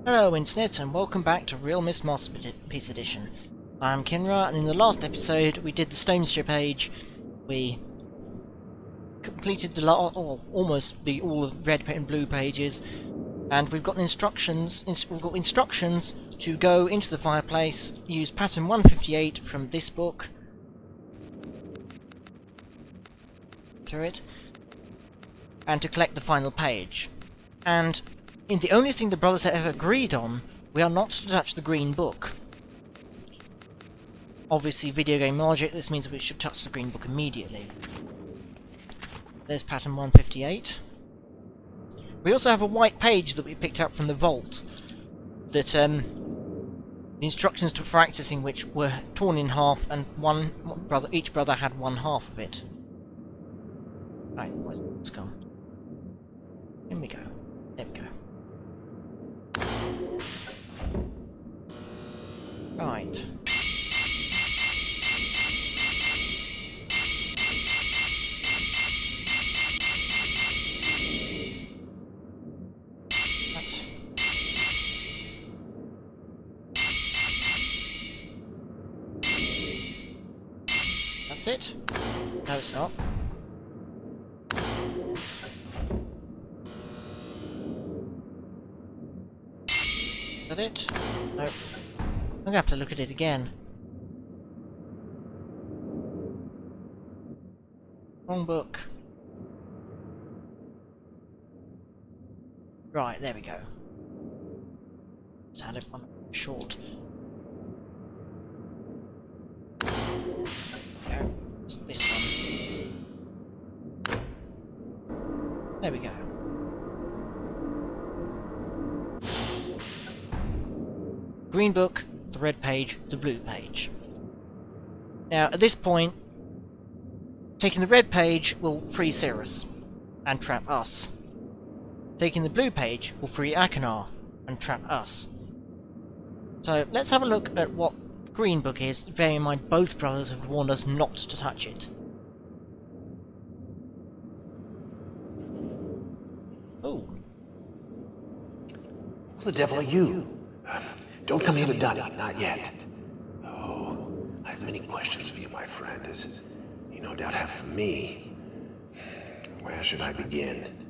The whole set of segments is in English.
Hello Internet and welcome back to realMyst Masterpiece Edition. I'm Kinra, and in the last episode we did the Stoneship Age. We completed the almost all the red and blue pages, and we've got instructions to go into the fireplace, use pattern 158 from this book through it, and to collect the final page. And the only thing the brothers have ever agreed on, we are not to touch the green book. Obviously, video game logic, this means we should touch the green book immediately. There's pattern 158. We also have a white page that we picked up from the vault, that the instructions for accessing which were torn in half, and each brother had one half of it. Right, where's this gone? Here we go. There we go. Right. That's it? No, it's not. Is that it? No. I'm gonna have to look at it again. Wrong book. Right, there we go. Sounded one short. No, it's this one. There we go. Green book, the red page, the blue page. Now, at this point, taking the red page will free Cirrus and trap us. Taking the blue page will free Akinar and trap us. So let's have a look at what the green book is, bearing in mind both brothers have warned us not to touch it. Oh. Who the devil are you? Don't come here to Dunny, not yet. Oh, I have many questions for you, my friend, as you no doubt have for me. Where should I begin?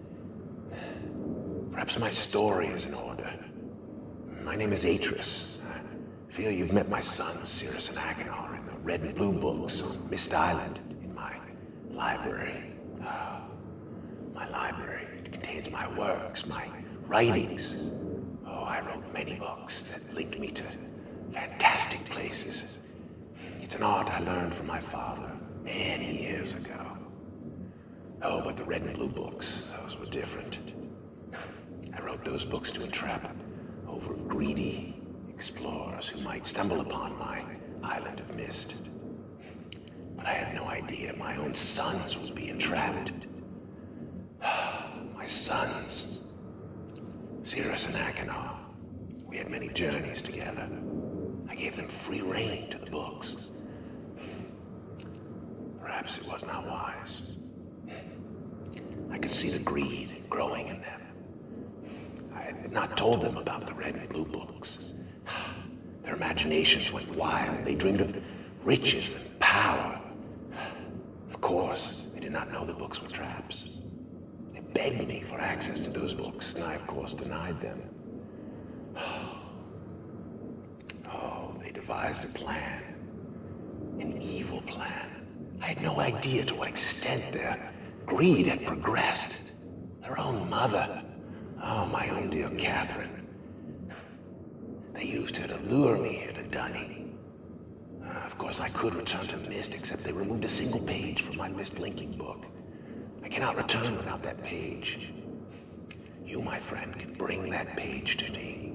Perhaps my story is in order. My name is Atris. I fear you've met my sons, Cirrus and Akinar, in the red and blue books on Mist Island in my library. Oh, my library. It contains my works, my writings. Oh, I wrote many books that linked me to fantastic places. It's an art I learned from my father many years ago. Oh, but the red and blue books, those were different. I wrote those books to entrap over greedy explorers who might stumble upon my island of mist. But I had no idea my own sons would be entrapped. My sons, Cirrus and Akinar. We had many journeys together. I gave them free rein to the books. Perhaps it was not wise. I could see the greed growing in them. I had not told them about the red and blue books. Their imaginations went wild. They dreamed of riches and power. Of course, they did not know the books were traps. They begged me for access to those books, and I, of course, denied them. Oh, they devised a plan. An evil plan. I had no idea to what extent their greed had progressed. Their own mother. Oh, my own dear Catherine. They used her to lure me here to Dunny. Of course, I could return to Mist, except they removed a single page from my Mist linking book. I cannot return without that page. You, my friend, can bring that page to me.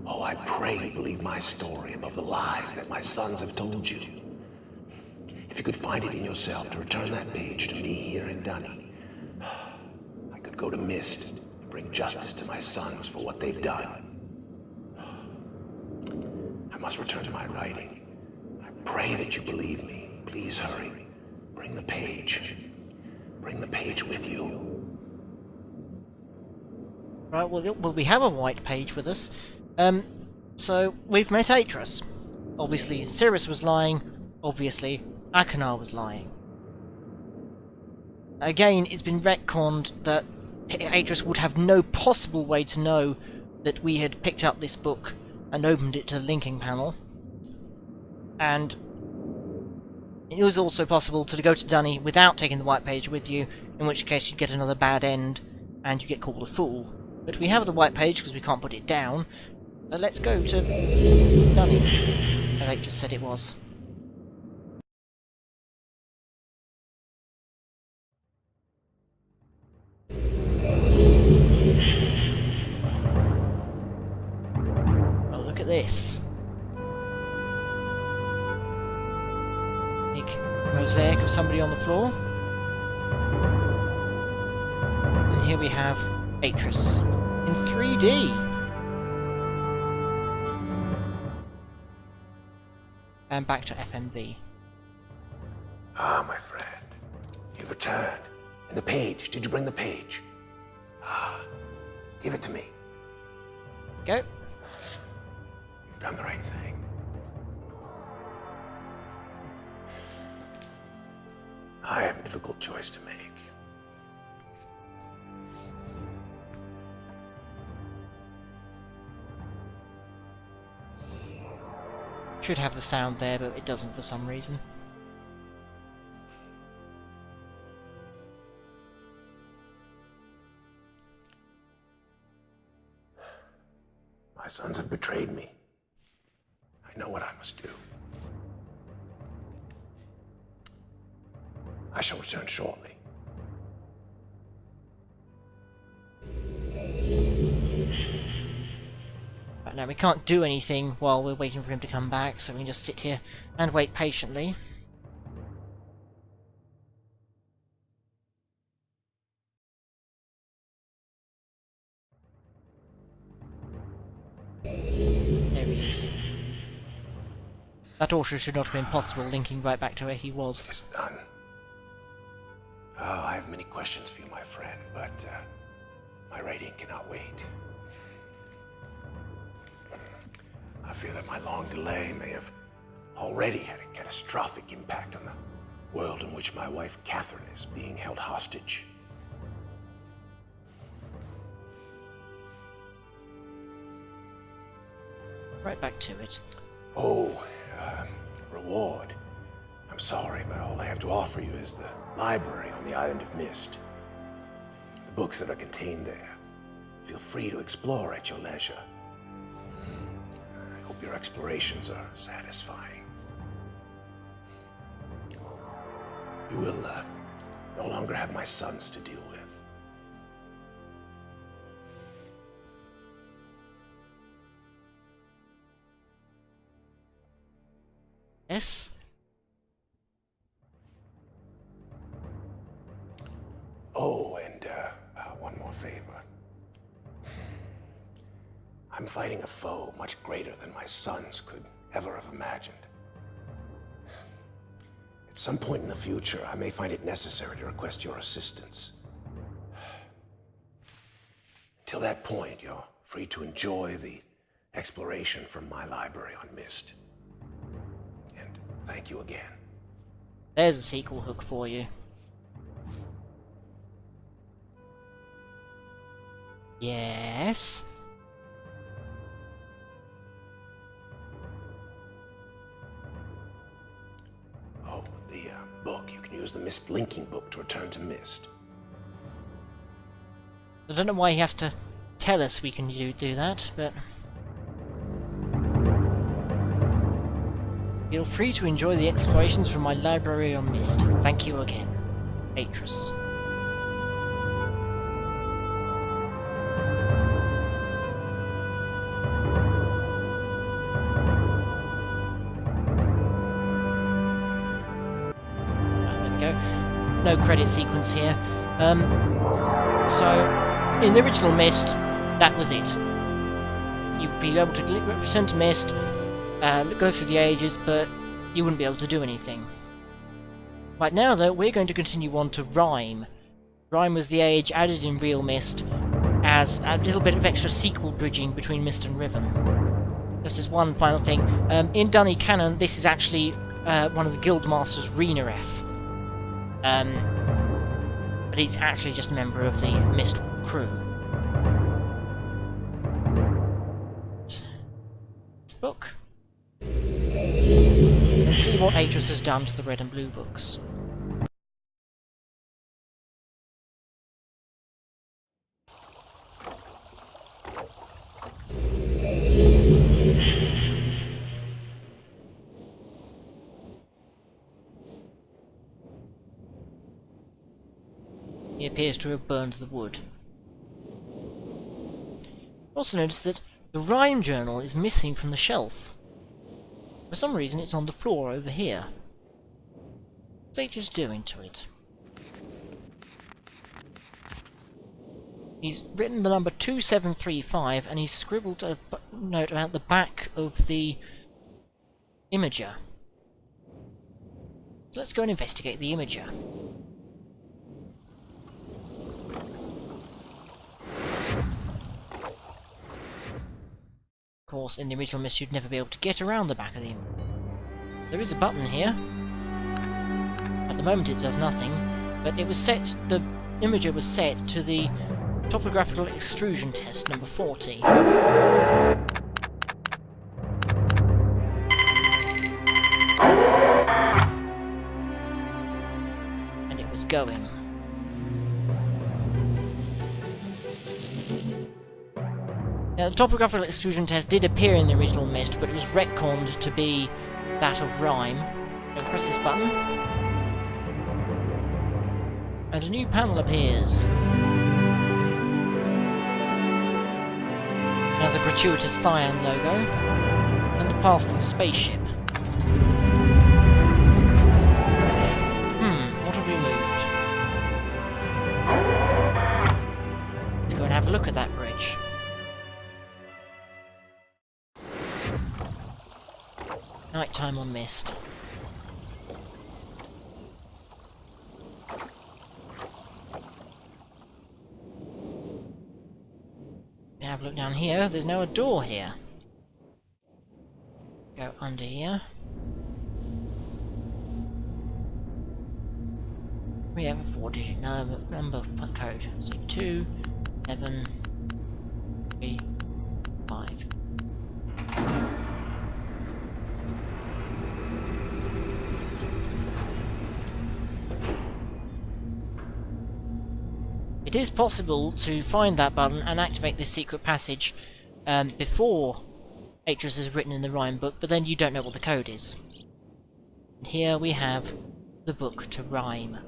Oh, I pray you believe my story above the lies that my sons have told you. If you could find it in yourself to return that page to me here in Dunny, I could go to Mist and bring justice to my sons for what they've done. I must return to my writing. I pray that you believe me. Please hurry. Bring the page. Bring the page with you. Right, well we have a white page with us. So we've met Atris. Obviously, Sirius was lying. Obviously, Akanar was lying. Again, it's been retconned that Atris would have no possible way to know that we had picked up this book and opened it to the linking panel. And it was also possible to go to Dunny without taking the white page with you, in which case you'd get another bad end and you get called a fool. But we have the white page because we can't put it down, so let's go to Dunny, as Atris said it was. Oh, look at this. Big mosaic of somebody on the floor. And here we have Atris in 3D. And back to FMV. Ah, my friend. You've returned. And the page. Did you bring the page? Ah. Give it to me. Go. You've done the right thing. I have a difficult choice to make. Should have the sound there, but it doesn't for some reason. My sons have betrayed me. I know what I must do. I shall return shortly. Right, now we can't do anything while we're waiting for him to come back, so we can just sit here and wait patiently. There he is. That also should not have been possible, linking right back to where he was. It is done. Oh, I have many questions for you, my friend, but my writing cannot wait. I fear that my long delay may have already had a catastrophic impact on the world in which my wife Catherine is being held hostage. Right back to it. Oh, reward. I'm sorry, but all I have to offer you is the library on the island of Mist. The books that are contained there. Feel free to explore at your leisure. I hope your explorations are satisfying. You will no longer have my sons to deal with. Yes? Oh, and one more favor. I'm fighting a foe much greater than my sons could ever have imagined. At some point in the future, I may find it necessary to request your assistance. Until that point, you're free to enjoy the exploration from my library on Mist. And thank you again. There's a sequel hook for you. Yes? Oh, the book. You can use the Mist linking book to return to Mist. I don't know why he has to tell us we can do that, but... Feel free to enjoy the explorations from my library on Mist. Thank you again. Atris. There we go. No credit sequence here. So, in the original Mist, that was it. You'd be able to return to Mist, go through the ages, but you wouldn't be able to do anything. Right now, though, we're going to continue on to Rime. Rime was the age added in realMyst, has a little bit of extra sequel bridging between Myst and Riven. Just as one final thing, in Dunny canon, this is actually one of the Guildmaster's Reeneref. But he's actually just a member of the Myst crew. This book. And see what Atris has done to the red and blue books. He appears to have burned the wood. Also notice that the Rime journal is missing from the shelf. For some reason it's on the floor over here. What's Atris doing to it? He's written the number 2735 and he's scribbled a note about the back of the imager. So let's go and investigate the imager. Of course, in the original Myst you'd never be able to get around the back of the image. There is a button here. At the moment it does nothing, but it was set, the imager was set to the topographical extrusion test number 40. And it was going. Now, the topographical extrusion test did appear in the original Myst, but it was retconned to be that of Rime. So press this button, and a new panel appears. Now the gratuitous cyan logo, and the path to the spaceship. What have we moved? Let's go and have a look at that bridge. Nighttime on Myst. Now have a look down here. There's no door here. Go under here. We have a 4-digit number code. So 2, 7, 3, 5. It is possible to find that button and activate this secret passage before Atris is written in the Rime book, but then you don't know what the code is. And here we have the book to Rime.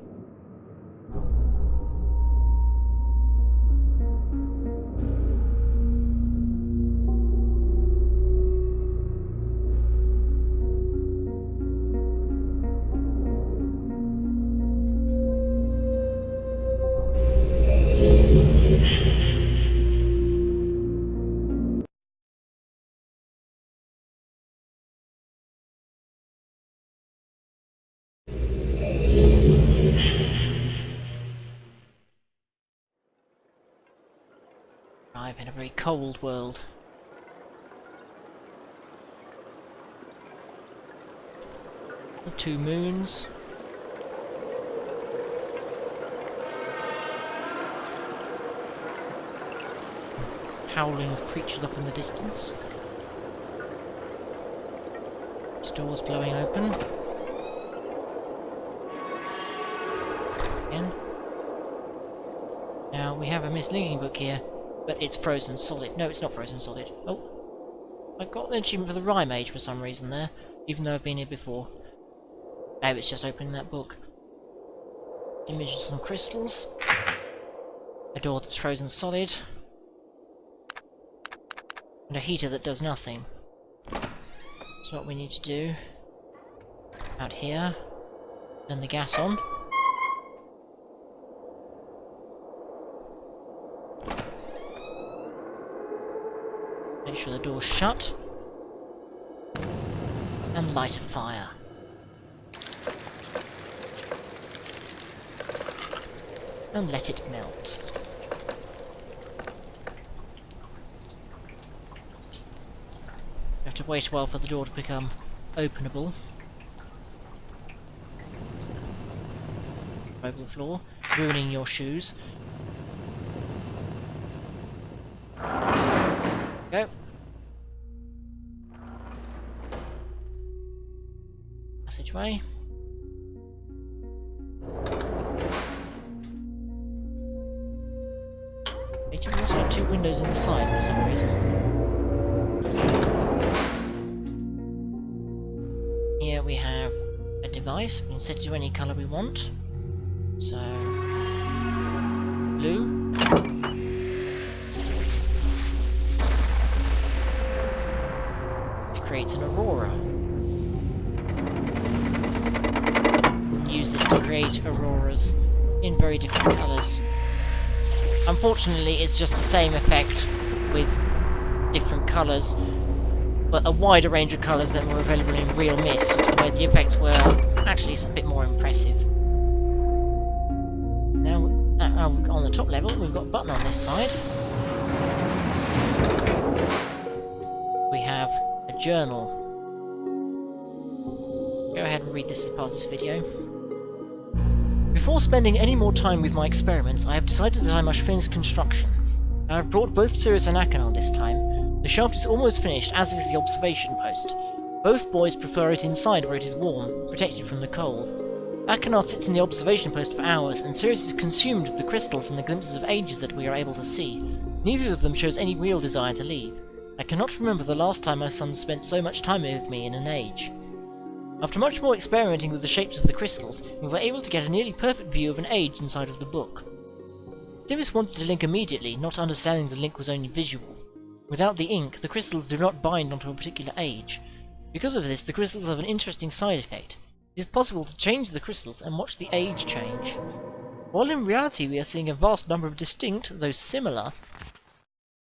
In a very cold world. The 2 moons. Howling creatures up in the distance. This door's blowing open. Again. Now we have a misleading book here. But it's frozen solid. No, it's not frozen solid. Oh. I got the achievement for the Rime Age for some reason there, even though I've been here before. Oh, it's just opening that book. Images on crystals. A door that's frozen solid. And a heater that does nothing. That's what we need to do. Out here. Turn the gas on. Make sure the door's shut. And light a fire. And let it melt. to wait a while for the door to become openable. Over the floor, ruining your shoes. Go. Passageway. We also have two windows inside for some reason. Here we have a device. We can set it to any colour we want. So, blue. It creates an aurora. Use this to create auroras in very different colours. Unfortunately, it's just the same effect with different colours, but a wider range of colours than were available in realMyst, where the effects were actually a bit more impressive. Now, on the top level, we've got a button on this side. We have a journal. Go ahead and read this as part of this video. Before spending any more time with my experiments, I have decided that I must finish construction. I have brought both Sirius and Achenar this time. The shaft is almost finished, as is the observation post. Both boys prefer it inside where it is warm, protected from the cold. Achenar sits in the observation post for hours, and Sirius is consumed with the crystals and the glimpses of ages that we are able to see. Neither of them shows any real desire to leave. I cannot remember the last time my sons spent so much time with me in an age. After much more experimenting with the shapes of the crystals, we were able to get a nearly perfect view of an age inside of the book. Sirius wanted to link immediately, not understanding the link was only visual. Without the ink, the crystals do not bind onto a particular age. Because of this, the crystals have an interesting side effect. It is possible to change the crystals and watch the age change. While in reality we are seeing a vast number of distinct, though similar,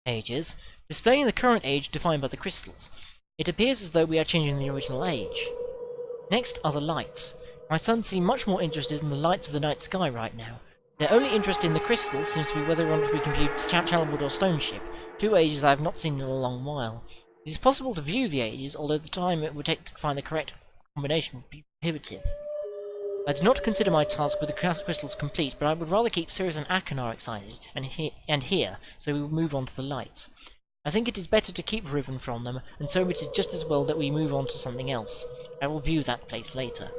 ages, displaying the current age defined by the crystals. It appears as though we are changing the original age. Next are the lights. My sons seem much more interested in the lights of the night sky right now. Their only interest in the crystals seems to be whether or not we can view Chalwood or Stoneship, two ages I have not seen in a long while. It is possible to view the ages, although the time it would take to find the correct combination would be prohibitive. I do not consider my task with the crystals complete, but I would rather keep Sirius and Achenar excited and here, so we will move on to the lights. I think it is better to keep Riven from them, and so it is just as well that we move on to something else. I will view that place later.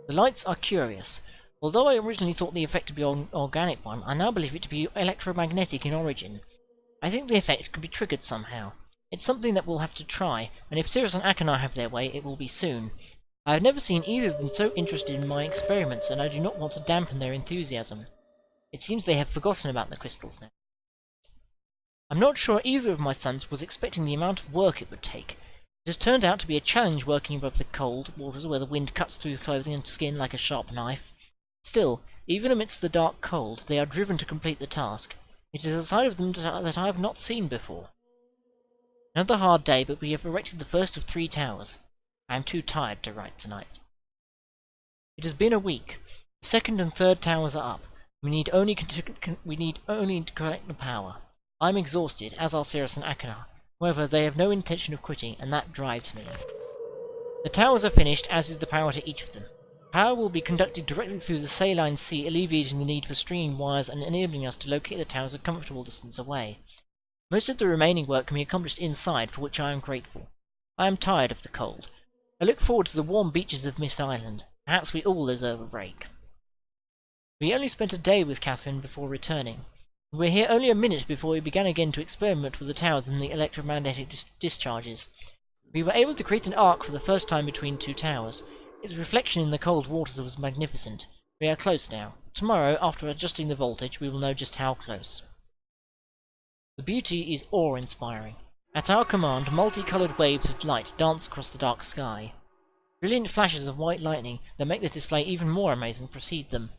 The lights are curious. Although I originally thought the effect to be an organic one, I now believe it to be electromagnetic in origin. I think the effect could be triggered somehow. It's something that we'll have to try, and if Sirius and Achenar have their way, it will be soon. I have never seen either of them so interested in my experiments, and I do not want to dampen their enthusiasm. It seems they have forgotten about the crystals now. I'm not sure either of my sons was expecting the amount of work it would take. It has turned out to be a challenge working above the cold waters where the wind cuts through clothing and skin like a sharp knife. Still, even amidst the dark cold, they are driven to complete the task. It is a side of them that I have not seen before. Another hard day, but we have erected the first of 3 towers. I am too tired to write tonight. It has been a week. The second and third towers are up. We need only to connect the power. I'm exhausted, as are Sirius and Achenar. However, they have no intention of quitting, and that drives me. The towers are finished, as is the power to each of them. Power will be conducted directly through the saline sea, alleviating the need for stringing wires and enabling us to locate the towers a comfortable distance away. Most of the remaining work can be accomplished inside, for which I am grateful. I am tired of the cold. I look forward to the warm beaches of Mist Island. Perhaps we all deserve a break. We only spent a day with Catherine before returning. We were here only a minute before we began again to experiment with the towers and the electromagnetic discharges. We were able to create an arc for the first time between 2 towers. Its reflection in the cold waters was magnificent. We are close now. Tomorrow, after adjusting the voltage, we will know just how close. The beauty is awe-inspiring. At our command, multicoloured waves of light dance across the dark sky. Brilliant flashes of white lightning that make the display even more amazing precede them.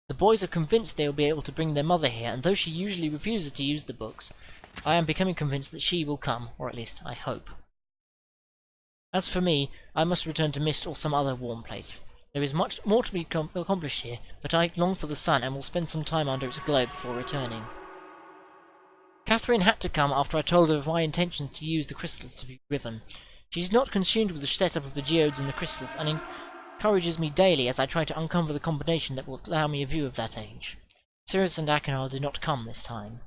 The boys are convinced they will be able to bring their mother here, and though she usually refuses to use the books, I am becoming convinced that she will come, or at least I hope. As for me, I must return to Myst or some other warm place. There is much more to be accomplished here, but I long for the sun and will spend some time under its glow before returning. Catherine had to come after I told her of my intentions to use the crystals to be Riven. She is not consumed with the setup of the geodes and the crystals, and encourages me daily as I try to uncover the combination that will allow me a view of that age. Sirius and Achenar did not come this time.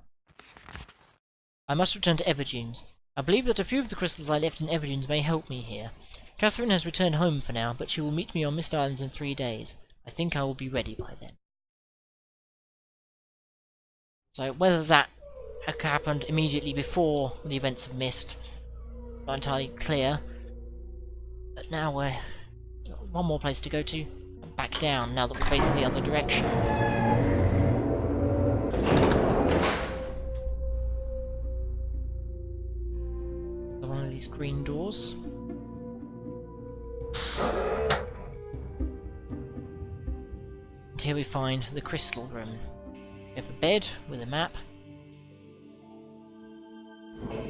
I must return to Everdunes. I believe that a few of the crystals I left in Everdunes may help me here. Catherine has returned home for now, but she will meet me on Myst Island in 3 days. I think I will be ready by then. So whether that happened immediately before the events of Myst, not entirely clear. But now we're one more place to go to, and back down now that we're facing the other direction. So one of these green doors. And here we find the crystal room. We have a bed with a map.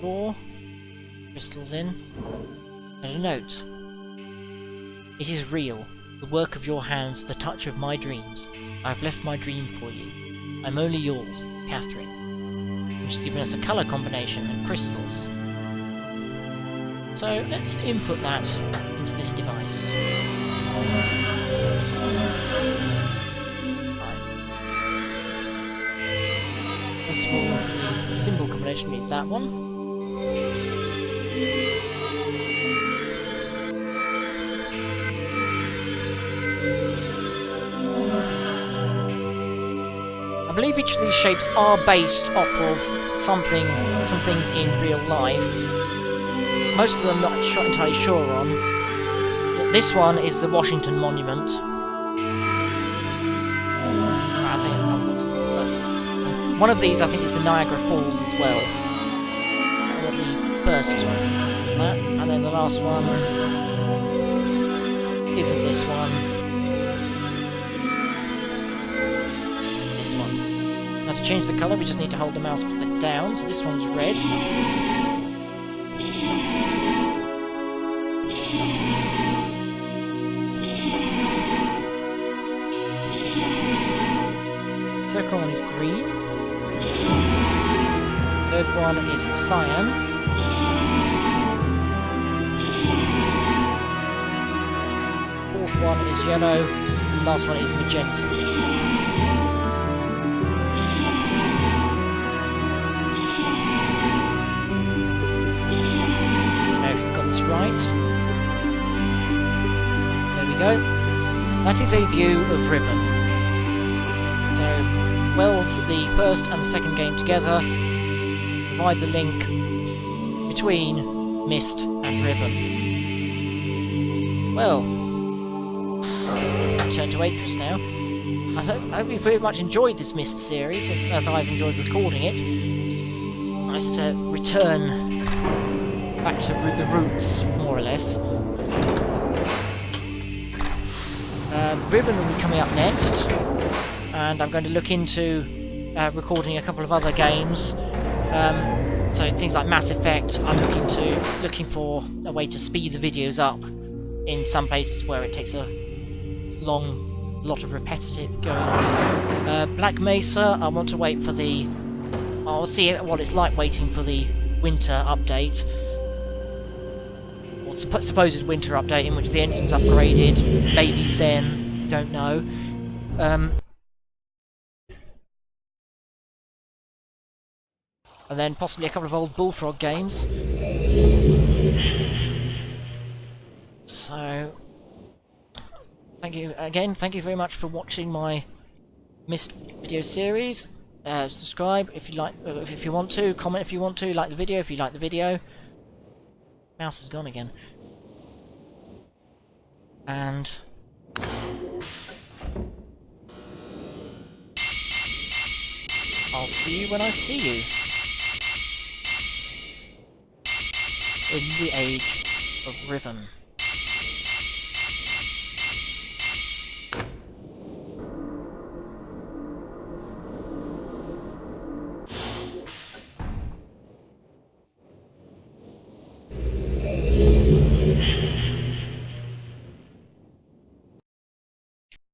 Door. Crystals in. And a note. It is real. The work of your hands, the touch of my dreams. I've left my dream for you. I'm only yours, Catherine. Which has given us a colour combination and crystals. So let's input that into this device. First of all, the symbol combination means that one. I believe each of these shapes are based off of some things in real life. Most of them I'm not entirely sure on. This one is the Washington Monument. I think one of these I think is the Niagara Falls as well. The first that, and then the last one isn't this one. It's this one. Now to change the colour we just need to hold the mouse click down, so this one's red. Second one is green. Third one is cyan. Fourth one is yellow. And last one is magenta. Now if we've got this right. There we go. That is a view of Riven. So, welds the first and the second game together, provides a link between Myst and Riven. Well, turn to Atris now. I hope you very much enjoyed this Myst series, as I've enjoyed recording it. Nice to return back to the roots, more or less. Riven will be coming up next. And I'm going to look into recording a couple of other games. So things like Mass Effect, I'm looking for a way to speed the videos up in some places where it takes a lot of repetitive going on. Black Mesa, I want to wait for I'll see what it's like waiting for the winter update. Or supposed winter update in which the engine's upgraded, maybe Zen, don't know. And then possibly a couple of old Bullfrog games. So, thank you very much for watching my Myst video series. Subscribe if you like, if you want to. Comment if you want to. Like the video if you like the video. Mouse is gone again. And I'll see you when I see you. In the age of Riven.